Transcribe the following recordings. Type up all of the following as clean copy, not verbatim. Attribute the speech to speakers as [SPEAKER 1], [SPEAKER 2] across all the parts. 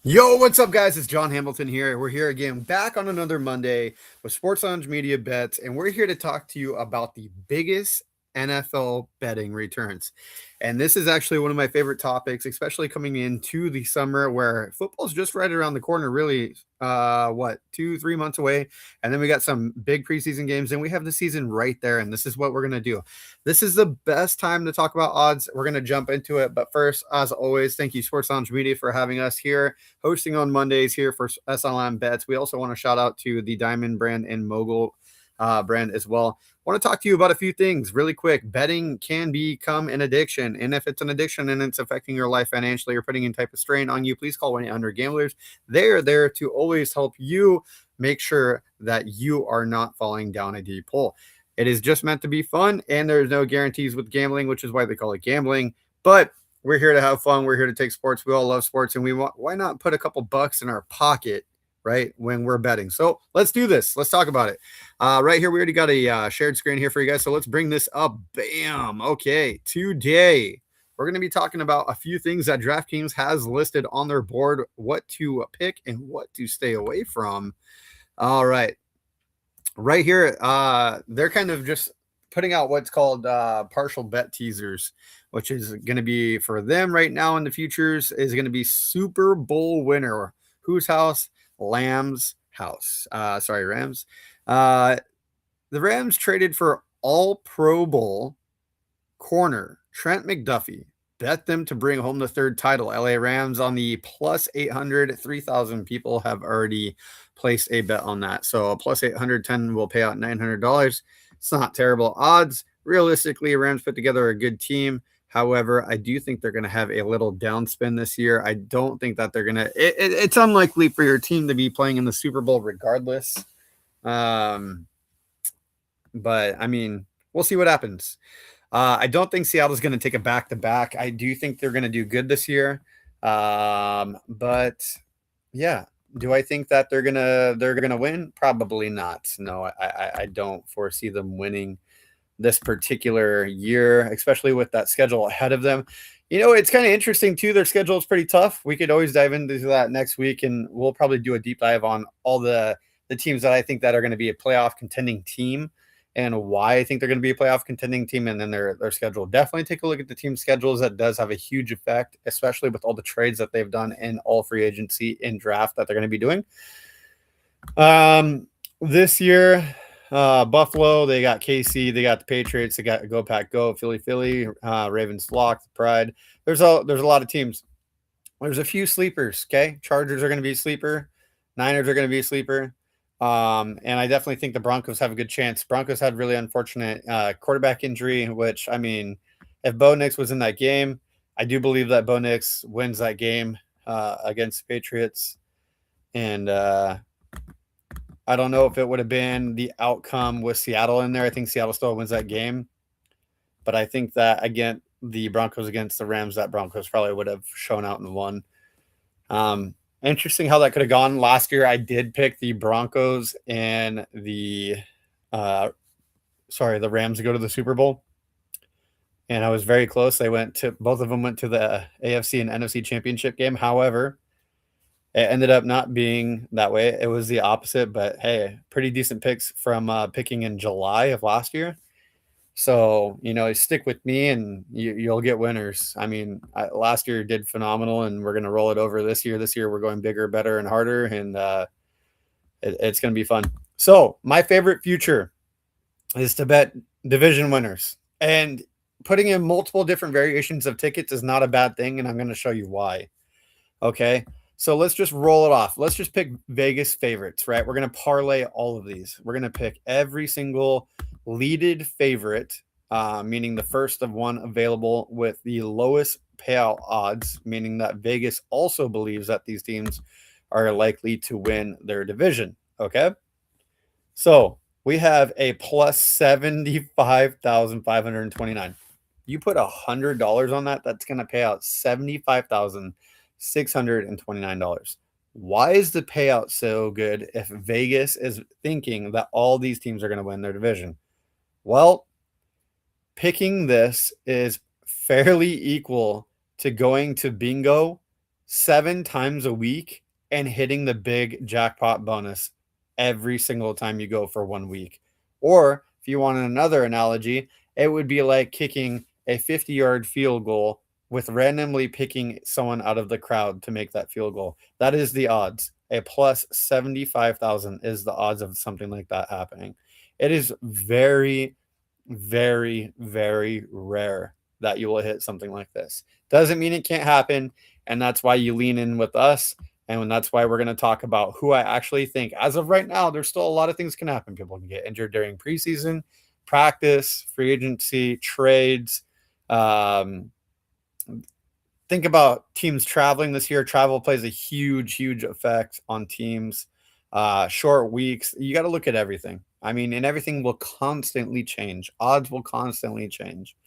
[SPEAKER 1] Yo, what's up, guys? It's John Hamilton here. We're here again, back on another Monday with Sports Lounge Media Bets, and we're here to talk to you about the biggest NFL betting returns. And this is actually one of my favorite topics, especially coming into the summer where football's just right around the corner, really, 2, 3 months away. And then we got some big preseason games, and we have the season right there. And this is what we're going to do. This is the best time to talk about odds. We're going to jump into it. But first, as always, thank you, Sports Lounge Media, for having us here hosting on Mondays here for SLM Bets. We also want to shout out to the Diamond brand and Mogul brand as well. I want to talk to you about a few things really quick. Betting can become an addiction. And if it's an addiction and it's affecting your life financially or putting any type of strain on you, please call 1-800-GAMBLERS. They're there to always help you make sure that you are not falling down a deep hole. It is just meant to be fun, and there's no guarantees with gambling, which is why they call it gambling. But we're here to have fun. We're here to take sports. We all love sports, and why not put a couple bucks in our pocket, right, when we're betting? So let's do this. Let's talk about it. Right here, we already got a shared screen here for you guys. So let's bring this up. Bam. Okay, today we're going to be talking about a few things that DraftKings has listed on their board, what to pick and what to stay away from. All right. Right here, they're kind of just putting out what's called partial bet teasers, which is going to be for them right now in the futures is going to be Super Bowl winner. Whose house? Lamb's house. Sorry, Rams. The Rams traded for all Pro Bowl corner Trent McDuffie. Bet them to bring home the third title. LA Rams on the plus 800. 3,000 people have already placed a bet on that. So a plus 810 will pay out $900. It's not terrible odds. Realistically, Rams put together a good team. However, I do think they're going to have a little downspin this year. I don't think that they're going to. It's unlikely for your team to be playing in the Super Bowl regardless. But I mean, we'll see what happens. I don't think Seattle's going to take a back-to-back. I do think they're going to do good this year. But yeah, do I think that they're gonna win? Probably not. No, I don't foresee them winning this particular year, especially with that schedule ahead of them. You know, it's kind of interesting too. Their schedule is pretty tough. We could always dive into that next week, and we'll probably do a deep dive on all the teams that I think that are going to be a playoff contending team and why I think they're going to be a playoff contending team, and then their schedule. Definitely take a look at the team schedules. That does have a huge effect, especially with all the trades that they've done in all free agency and draft that they're going to be doing. This year, Buffalo, they got KC, they got the Patriots, they got Go Pack Go, Philly, Ravens Flock, the Pride. There's a lot of teams. There's a few sleepers. Okay, Chargers are going to be a sleeper. Niners are going to be a sleeper. And I definitely think the Broncos have a good chance. Broncos had really unfortunate quarterback injury, which, I mean, if Bo Nix was in that game, I do believe that Bo Nix wins that game against the Patriots. And I don't know if it would have been the outcome with Seattle in there. I think Seattle still wins that game. But I think that, again, the Broncos against the Rams, that Broncos probably would have shown out and won. Interesting how that could have gone. Last year, I did pick the Broncos and the Rams to go to the Super Bowl. And I was very close. Both of them went to the AFC and NFC championship game. However, it ended up not being that way. It was the opposite, but hey, pretty decent picks from picking in July of last year. So, you know, stick with me and you'll get winners. I mean, last year did phenomenal, and we're going to roll it over this year. This year we're going bigger, better, and harder, and it's going to be fun. So my favorite future is to bet division winners. And putting in multiple different variations of tickets is not a bad thing, and I'm going to show you why. Okay? So let's just roll it off. Let's just pick Vegas favorites, right? We're going to parlay all of these. We're going to pick every single leaded favorite, meaning the first of one available with the lowest payout odds, meaning that Vegas also believes that these teams are likely to win their division. Okay. So we have a plus 75,529. You put $100 on that, that's going to pay out $75,629. Why is the payout so good if Vegas is thinking that all these teams are going to win their division? Well, picking this is fairly equal to going to bingo 7 times a week and hitting the big jackpot bonus every single time you go for 1 week. Or if you want another analogy, it would be like kicking a 50-yard field goal with randomly picking someone out of the crowd to make that field goal. That is the odds. A plus 75,000 is the odds of something like that happening. It is very, very, very rare that you will hit something like this. Doesn't mean it can't happen. And that's why you lean in with us. And that's why we're going to talk about who I actually think. As of right now, there's still a lot of things can happen. People can get injured during preseason, practice, free agency, trades. Um, think about teams traveling this year. Travel plays a huge, huge effect on teams. Short weeks. You got to look at everything. I mean, and everything will constantly change. Odds will constantly change.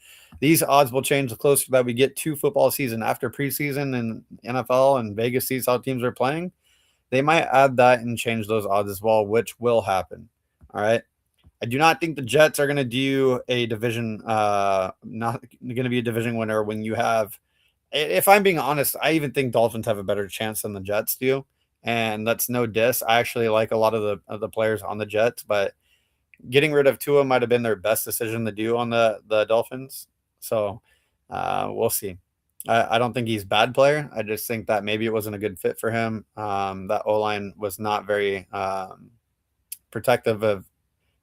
[SPEAKER 1] These odds will change the closer that we get to football season. After preseason and NFL and Vegas sees how teams are playing, they might add that and change those odds as well, which will happen. All right. I do not think the Jets are going to do a division, not going to be a division winner when you have, if I'm being honest, I even think Dolphins have a better chance than the Jets do. And that's no diss. I actually like a lot of the players on the Jets, but getting rid of Tua might have been their best decision to do on the Dolphins. So we'll see. I don't think he's a bad player. I just think that maybe it wasn't a good fit for him. That O-line was not very protective of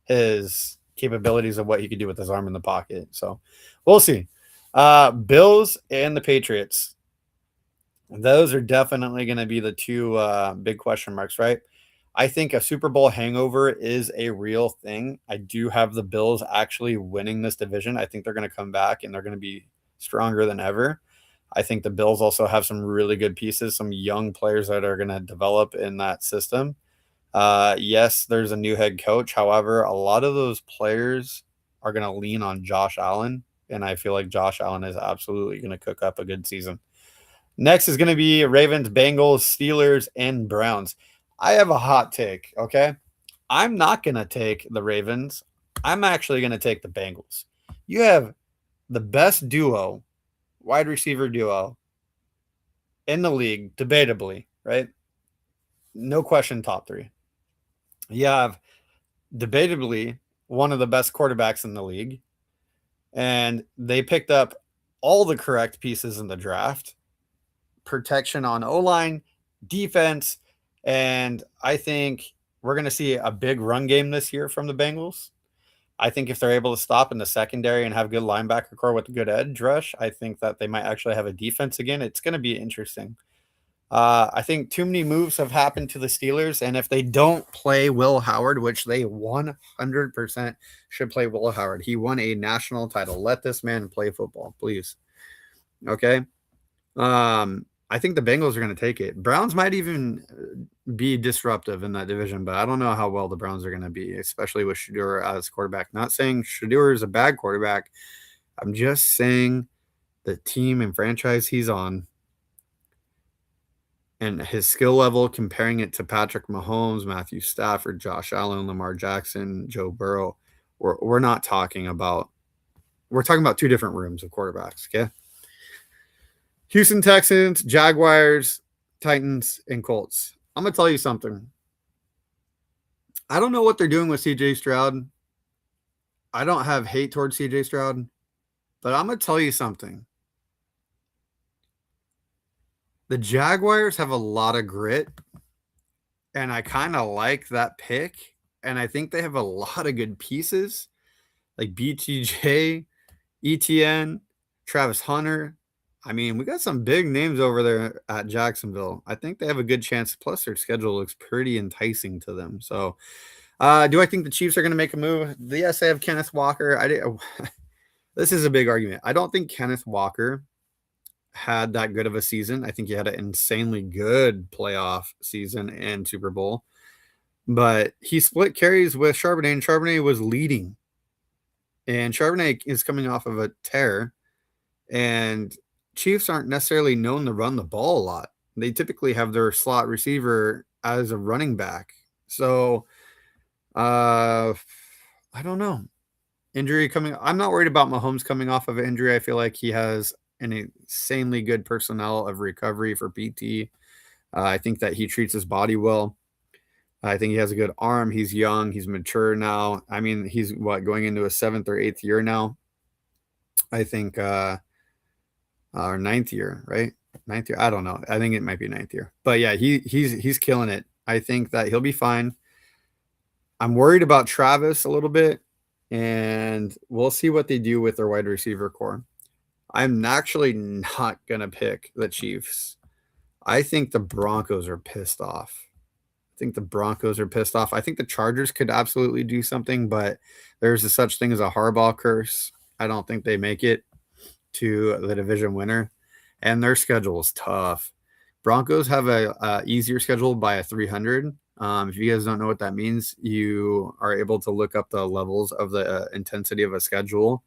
[SPEAKER 1] his capabilities of what he could do with his arm in the pocket. So we'll see. Bills and the Patriots. Those are definitely going to be the two big question marks, right? I think a Super Bowl hangover is a real thing. I do have the Bills actually winning this division. I think they're going to come back and they're going to be stronger than ever. I think the Bills also have some really good pieces, some young players that are going to develop in that system. Yes, there's a new head coach. However, a lot of those players are going to lean on Josh Allen, and I feel like Josh Allen is absolutely going to cook up a good season. Next is going to be Ravens, Bengals, Steelers, and Browns. I have a hot take, okay? I'm not going to take the Ravens. I'm actually going to take the Bengals. You have the best duo, wide receiver duo in the league, debatably, right? No question, top three. You have debatably one of the best quarterbacks in the league, and they picked up all the correct pieces in the draft. Protection on O-line, defense, and I think we're going to see a big run game this year from the Bengals. I think if they're able to stop in the secondary and have good linebacker core with a good edge rush, I think that they might actually have a defense again. It's going to be interesting. I think too many moves have happened to the Steelers, and if they don't play Will Howard, which they 100% should play Will Howard, he won a national title. Let this man play football, please. Okay. I think the Bengals are going to take it. Browns might even be disruptive in that division, but I don't know how well the Browns are going to be, especially with Shedeur as quarterback. Not saying Shedeur is a bad quarterback. I'm just saying the team and franchise he's on and his skill level, comparing it to Patrick Mahomes, Matthew Stafford, Josh Allen, Lamar Jackson, Joe Burrow, we're not talking about – we're talking about two different rooms of quarterbacks, okay? Houston Texans, Jaguars, Titans, and Colts. I'm going to tell you something. I don't know what they're doing with CJ Stroud. I don't have hate towards CJ Stroud, but I'm going to tell you something. The Jaguars have a lot of grit, and I kind of like that pick, and I think they have a lot of good pieces like BTJ, ETN, Travis Hunter. I mean, we got some big names over there at Jacksonville. I think they have a good chance. Plus, their schedule looks pretty enticing to them. So, do I think the Chiefs are going to make a move? Yes, I have Kenneth Walker. This is a big argument. I don't think Kenneth Walker had that good of a season. I think he had an insanely good playoff season and Super Bowl. But he split carries with Charbonnet, and Charbonnet was leading. And Charbonnet is coming off of a tear. And Chiefs aren't necessarily known to run the ball a lot. They typically have their slot receiver as a running back. So, I don't know. Injury coming. I'm not worried about Mahomes coming off of an injury. I feel like he has an insanely good personnel of recovery for PT. I think that he treats his body well. I think he has a good arm. He's young. He's mature now. I mean, he's going into a 7th or 8th year now. I think, or 9th year, right? 9th year. I don't know. I think it might be 9th year. But yeah, he's killing it. I think that he'll be fine. I'm worried about Travis a little bit, and we'll see what they do with their wide receiver core. I'm actually not gonna pick the Chiefs. I think the Broncos are pissed off. I think the Broncos are pissed off. I think the Chargers could absolutely do something, but there's a such thing as a Harbaugh curse. I don't think they make it to the division winner, and their schedule is tough. Broncos have a easier schedule by a 300. If you guys don't know what that means, you are able to look up the levels of the intensity of a schedule,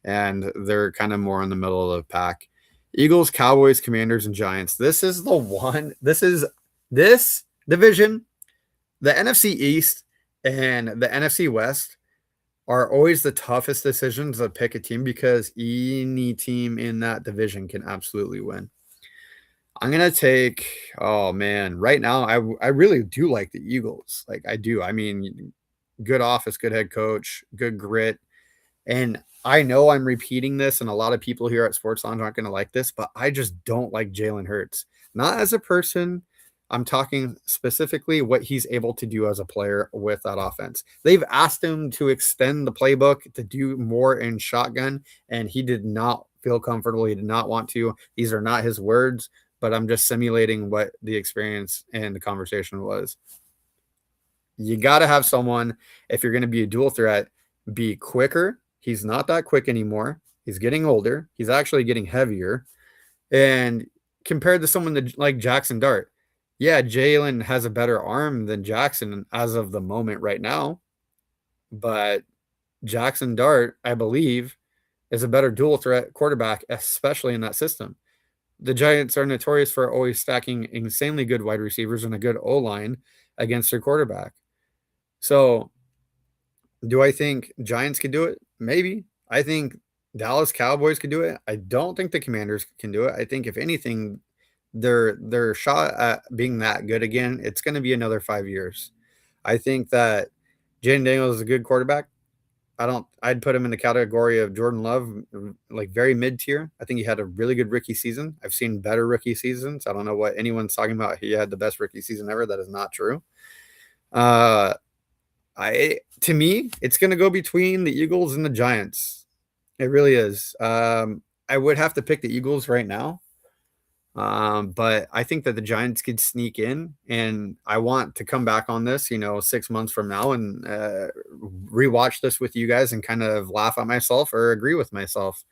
[SPEAKER 1] and they're kind of more in the middle of the pack. Eagles, Cowboys, Commanders, and Giants. This is the one. This division, the NFC East and the NFC West are always the toughest decisions to pick a team because any team in that division can absolutely win. I'm gonna take. Oh man, right now I really do like the Eagles. Like I do. I mean, good office, good head coach, good grit. And I know I'm repeating this, and a lot of people here at Sports Lounge aren't going to like this, but I just don't like Jalen Hurts. Not as a person. I'm talking specifically what he's able to do as a player with that offense. They've asked him to extend the playbook to do more in shotgun, and he did not feel comfortable. He did not want to. These are not his words, but I'm just simulating what the experience and the conversation was. You got to have someone, if you're going to be a dual threat, be quicker. He's not that quick anymore. He's getting older. He's actually getting heavier. And compared to someone like Jackson Dart, yeah, Jalen has a better arm than Jackson as of the moment right now. But Jackson Dart, I believe, is a better dual threat quarterback, especially in that system. The Giants are notorious for always stacking insanely good wide receivers and a good O-line against their quarterback. So do I think Giants could do it? Maybe. I think Dallas Cowboys could do it. I don't think the Commanders can do it. I think if anything, their shot at being that good again, it's going to be another 5 years. I think that Jaden Daniels is a good quarterback. I'd put him in the category of Jordan Love, like very mid-tier. I think he had a really good rookie season. I've seen better rookie seasons. I don't know what anyone's talking about. He had the best rookie season ever. That is not true. To me, it's going to go between the Eagles and the Giants. It really is. I would have to pick the Eagles right now. But I think that the Giants could sneak in, and I want to come back on this, 6 months from now and rewatch this with you guys and kind of laugh at myself or agree with myself.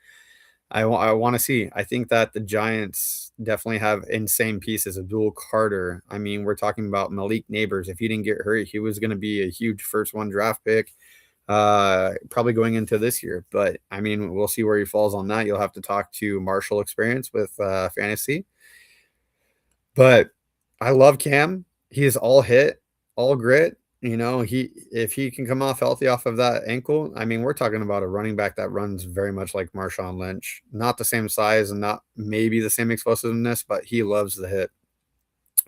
[SPEAKER 1] I want to see. I think that the Giants definitely have insane pieces. Abdul Carter. I mean, we're talking about Malik Neighbors. If he didn't get hurt, he was going to be a huge first one draft pick, probably going into this year. But I mean, we'll see where he falls on that. You'll have to talk to Marshall Experience with Fantasy. But I love Cam. He is all hit, all grit. If he can come off healthy off of that ankle, I mean, we're talking about a running back that runs very much like Marshawn Lynch. Not the same size and not maybe the same explosiveness, but he loves the hit.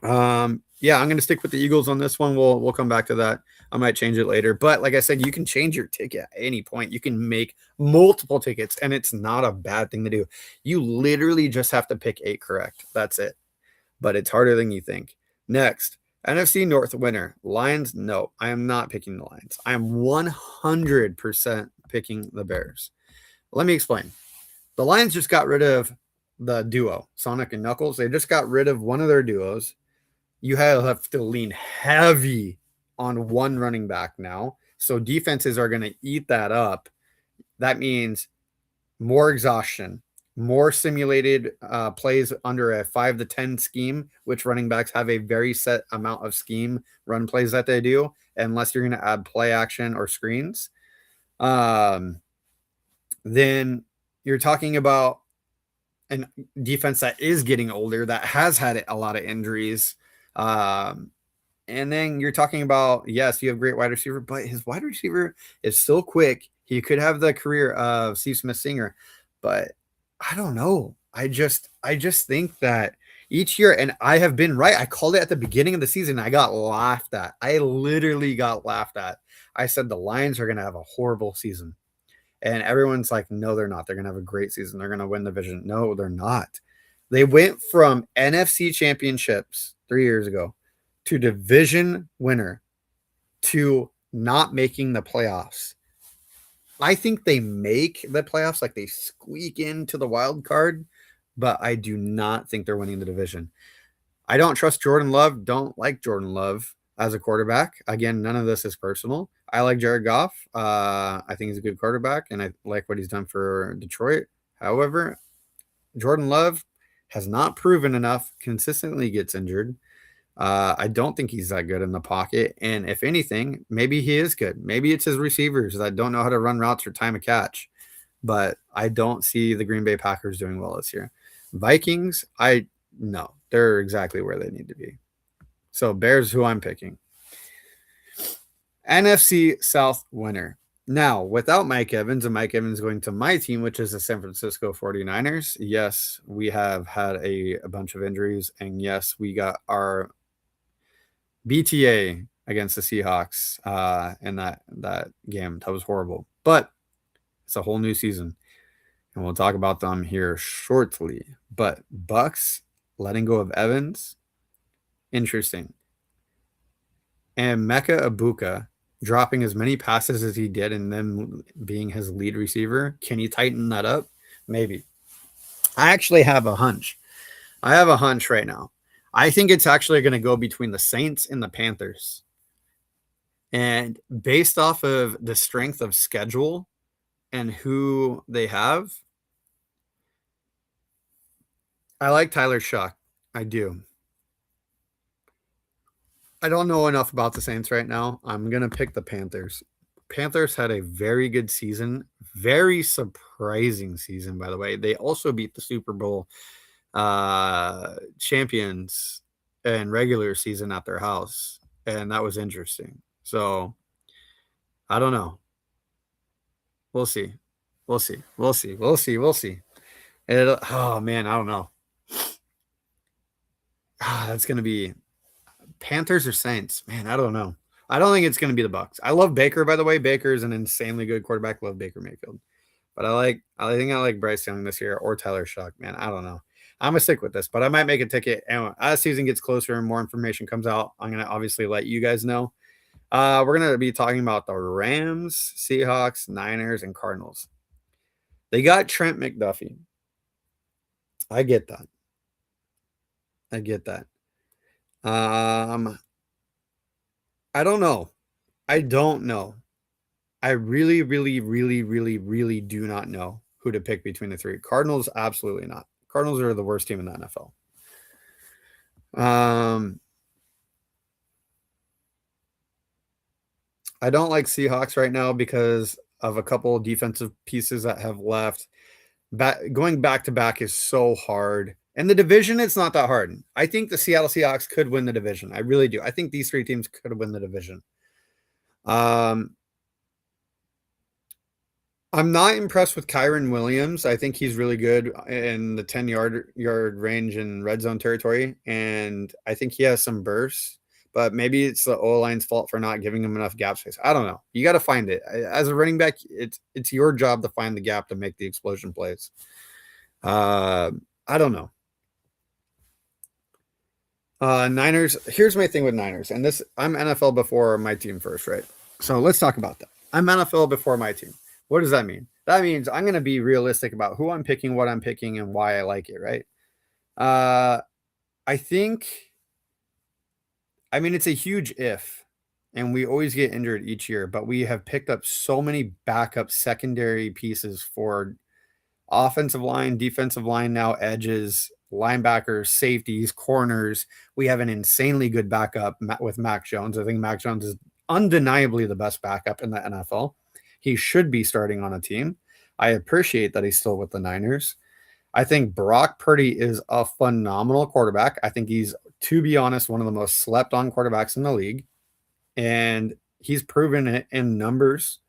[SPEAKER 1] Yeah, I'm going to stick with the Eagles on this one. We'll come back to that. I might change it later. But like I said, you can change your ticket at any point. You can make multiple tickets, and it's not a bad thing to do. You literally just have to pick 8 correct. That's it. But it's harder than you think. Next, NFC North winner. Lions, no. I am not picking the Lions. I am 100% picking the Bears. Let me explain. The Lions just got rid of the duo, Sonic and Knuckles. They just got rid of one of their duos. You have to lean heavy on one running back now. So defenses are going to eat that up. That means more exhaustion, more simulated plays under a 5 to 10 scheme, which running backs have a very set amount of scheme run plays that they do, unless you're going to add play action or screens. Then you're talking about a defense that is getting older, that has had a lot of injuries. And then you're talking about, yes, you have great wide receiver, but his wide receiver is so quick. He could have the career of Steve Smith Singer, but I don't know. I just think that each year, and I have been right. I called it at the beginning of the season. I got laughed at. I literally got laughed at. I said the Lions are going to have a horrible season. And everyone's like, no, they're not. They're going to have a great season. They're going to win the division. No, they're not. They went from NFC championships 3 years ago to division winner to not making the playoffs. I think they make the playoffs, like they squeak into the wild card, but I do not think they're winning the division. I don't trust Jordan Love. Don't like Jordan Love as a quarterback. Again, none of this is personal. I like Jared Goff. I think he's a good quarterback, and I like what he's done for Detroit. However, Jordan Love has not proven enough, consistently gets injured. I don't think he's that good in the pocket. And if anything, maybe he is good. Maybe it's his receivers that don't know how to run routes or time a catch. But I don't see the Green Bay Packers doing well this year. Vikings, no, they're exactly where they need to be. So Bears, who I'm picking. NFC South winner. Now, without Mike Evans, and Mike Evans going to my team, which is the San Francisco 49ers, yes, we have had a bunch of injuries. And yes, we got our BTA against the Seahawks in that game. That was horrible. But it's a whole new season. And we'll talk about them here shortly. But Bucks letting go of Evans, interesting. And Mecca Ibuka dropping as many passes as he did and then being his lead receiver. Can he tighten that up? Maybe. I actually have a hunch. I have a hunch right now. I think it's actually going to go between the Saints and the Panthers. And based off of the strength of schedule and who they have, I like Tyler Shuck. I do. I don't know enough about the Saints right now. I'm going to pick the Panthers. Panthers had a very good season, very surprising season, by the way. They also beat the Super Bowl champions in regular season at their house, and that was interesting. So I don't know. We'll see. We'll see. We'll see. We'll see. We'll see. Oh man, I don't know. That's gonna be Panthers or Saints. Man, I don't know. I don't think it's gonna be the Bucks. I love Baker, by the way. Baker is an insanely good quarterback. Love Baker Mayfield. But I think I like Bryce Young this year or Tyler Shuck. Man, I don't know. I'm gonna stick with this, but I might make a ticket. And as season gets closer and more information comes out, I'm gonna obviously let you guys know. We're gonna be talking about the Rams, Seahawks, Niners, and Cardinals. They got Trent McDuffie. I get that. I get that. I don't know. I don't know. I really, really, really, really, really do not know who to pick between the three. Cardinals, absolutely not. Cardinals are the worst team in the NFL. I don't like Seahawks right now because of a couple of defensive pieces that have left. Going back to back is so hard. And the division, it's not that hard. I think the Seattle Seahawks could win the division. I really do. I think these three teams could win the division. I'm not impressed with Kyron Williams. I think he's really good in the 10-yard range in red zone territory, and I think he has some bursts, but maybe it's the O-line's fault for not giving him enough gap space. I don't know. You got to find it. As a running back, it's your job to find the gap to make the explosion plays. I don't know. Niners, here's my thing with Niners, and this, I'm NFL before my team first, right? So let's talk about that. I'm NFL before my team. What does that mean? That means I'm going to be realistic about who I'm picking, what I'm picking, and why I like it, right? I think, I mean, it's a huge if, and we always get injured each year, but we have picked up so many backup secondary pieces for offensive line, defensive line now, edges, linebackers, safeties, corners. We have an insanely good backup with Mac Jones. I think Mac Jones is undeniably the best backup in the NFL. He should be starting on a team. I appreciate that he's still with the Niners. I think Brock Purdy is a phenomenal quarterback. I think he's, to be honest, one of the most slept on quarterbacks in the league. And he's proven it in numbers.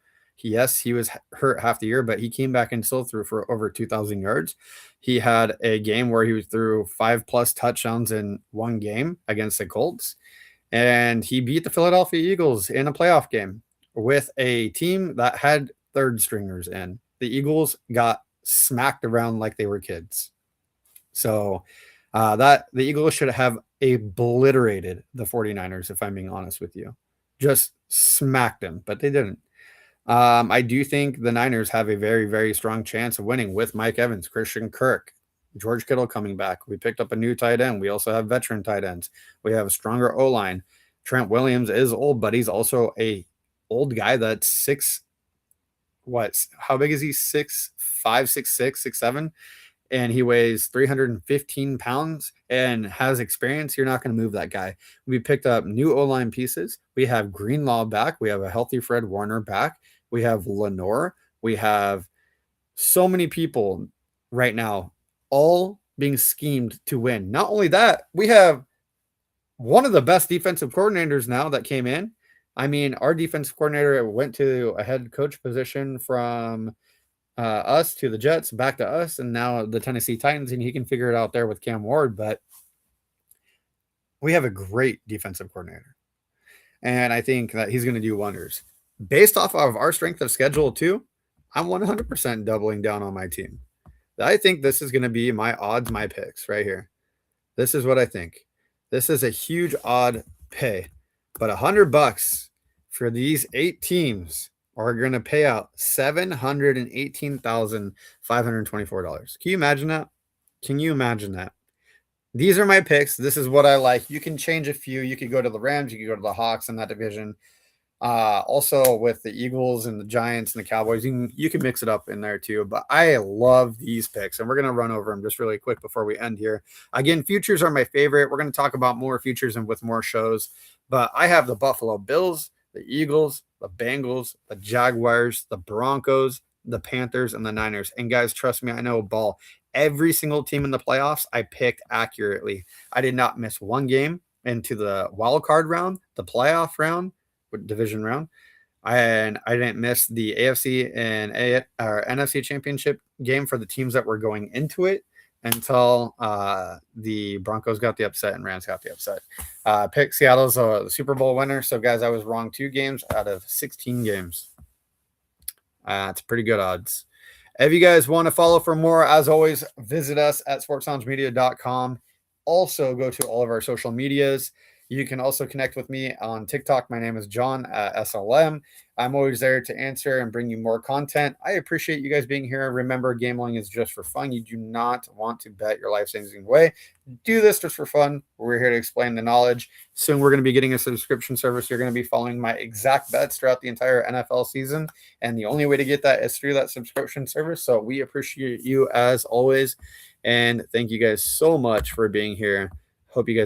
[SPEAKER 1] Yes, he was hurt half the year, but he came back and still threw for over 2,000 yards. He had a game where he threw 5+ touchdowns in one game against the Colts, and he beat the Philadelphia Eagles in a playoff game with a team that had third stringers in. The Eagles got smacked around like they were kids. So that the Eagles should have obliterated the 49ers, if I'm being honest with you. Just smacked them, but they didn't. I do think the Niners have a very, very strong chance of winning with Mike Evans, Christian Kirk, George Kittle coming back. We picked up a new tight end. We also have veteran tight ends. We have a stronger O-line. Trent Williams is old, but he's also a old guy that's how big is he? 6'5", 6'6", 6'7", and he weighs 315 pounds and has experience. You're not going to move that guy. We picked up new O-line pieces. We have Greenlaw back. We have a healthy Fred Warner back. We have Lenore. We have so many people right now, all being schemed to win. Not only that, we have one of the best defensive coordinators now that came in. I mean, our defensive coordinator went to a head coach position from us to the Jets, back to us, and now the Tennessee Titans, and he can figure it out there with Cam Ward. But we have a great defensive coordinator, and I think that he's going to do wonders. Based off of our strength of schedule too, I'm 100% doubling down on my team. I think this is going to be my odds, my picks right here. This is what I think. This is a huge odd pay, but $100 for these 8 teams are going to pay out $718,524. Can you imagine that? Can you imagine that? These are my picks. This is what I like. You can change a few. You could go to the Rams. You could go to the Hawks in that division. Also with the Eagles and the Giants and the Cowboys, you can mix it up in there too. But I love these picks, and we're going to run over them just really quick before we end here. Again, futures are my favorite. We're going to talk about more futures and with more shows. But I have the Buffalo Bills, the Eagles, the Bengals, the Jaguars, the Broncos, the Panthers, and the Niners. And guys, trust me, I know ball. Every single team in the playoffs, I picked accurately. I did not miss one game into the wild card round, the playoff round, division round, and I didn't miss the AFC and NFC championship game for the teams that were going into it until the Broncos got the upset and Rams got the upset. Pick Seattle's the Super Bowl winner. So guys, I was wrong 2 games out of 16 games. It's pretty good odds. If you guys want to follow for more, as always, visit us at sportsloungemedia.com. Also go to all of our social medias. You can also connect with me on TikTok. My name is John at SLM. I'm always there to answer and bring you more content. I appreciate you guys being here. Remember, gambling is just for fun. You do not want to bet your life savings away. Do this just for fun. We're here to explain the knowledge. Soon we're going to be getting a subscription service. You're going to be following my exact bets throughout the entire NFL season. And the only way to get that is through that subscription service. So we appreciate you as always. And thank you guys so much for being here. Hope you guys